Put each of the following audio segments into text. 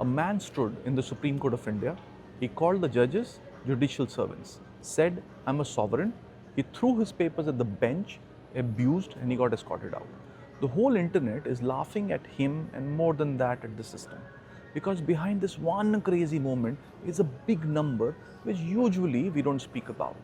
A man stood in the Supreme Court of India. He called the judges judicial servants, said, "I'm a sovereign." He threw his papers at the bench, abused, and he got escorted out. The whole internet is laughing at him and more than that at the system. Because behind this one crazy moment is a big number which usually we don't speak about.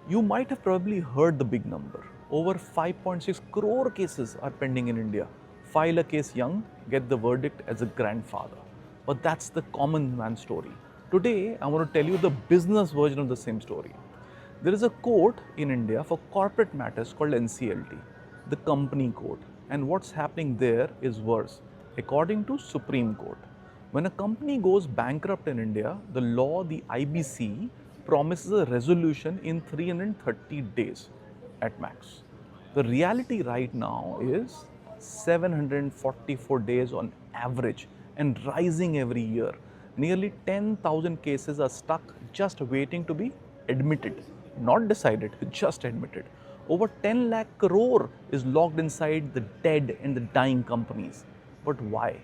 You might have probably heard the big number. Over 5.6 crore cases are pending in India. File a case young, get the verdict as a grandfather. But that's the common man story. Today, I want to tell you the business version of the same story. There is a court in India for corporate matters called NCLT, the company court. And what's happening there is worse, according to Supreme Court. When a company goes bankrupt in India, the law, the IBC, promises a resolution in 330 days at max. The reality right now is 744 days on average and rising every year. Nearly 10,000 cases are stuck just waiting to be admitted, not decided, just admitted. Over 10 lakh crore is locked inside the dead and the dying companies. But why?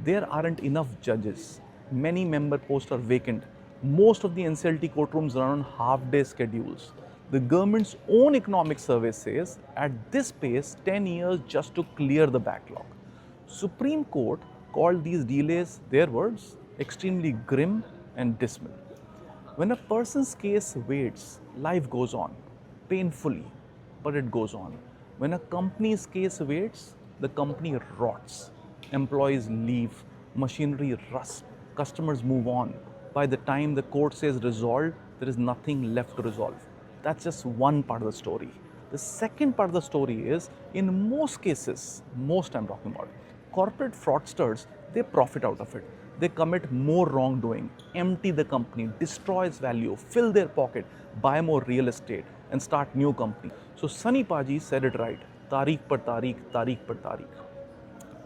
There aren't enough judges. Many member posts are vacant. Most of the NCLT courtrooms run on half-day schedules. The government's own economic survey says at this pace, 10 years just to clear the backlog. Supreme Court called these delays, their words, extremely grim and dismal. When a person's case waits, life goes on, painfully, but it goes on. When a company's case waits, the company rots. Employees leave, machinery rusts, customers move on. By the time the court says resolved, there is nothing left to resolve. That's just one part of the story. The second part of the story is, in most cases, most I'm talking about, corporate fraudsters, they profit out of it. They commit more wrongdoing, empty the company, destroy its value, fill their pocket, buy more real estate, and start new company. So Sunny Paji said it right. Tariq par tariq, tariq par tariq.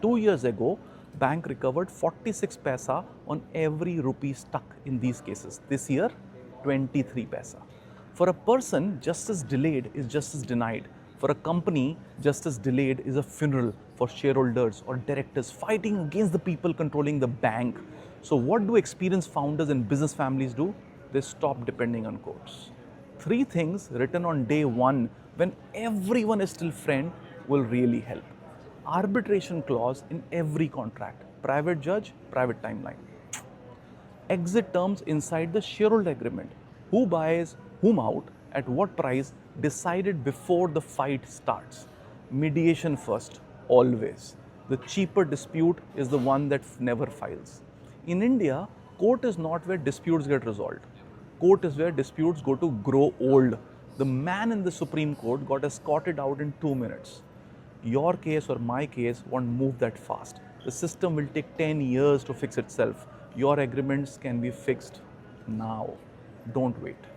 2 years ago, bank recovered 46 paisa on every rupee stuck in these cases. This year, 23 paisa. For a person, justice delayed is justice denied. For a company, justice delayed is a funeral for shareholders or directors fighting against the people controlling the bank. So what do experienced founders and business families do? They stop depending on courts. 3 things written on day 1 when everyone is still friend will really help. Arbitration clause in every contract. Private judge, private timeline. Exit terms inside the shareholder agreement. Who buys, whom out, at what price, decided before the fight starts. Mediation first, always. The cheaper dispute is the one that never files. In India, court is not where disputes get resolved. Court is where disputes go to grow old. The man in the Supreme Court got escorted out in 2 minutes. Your case or my case won't move that fast. The system will take 10 years to fix itself. Your agreements can be fixed now. Don't wait.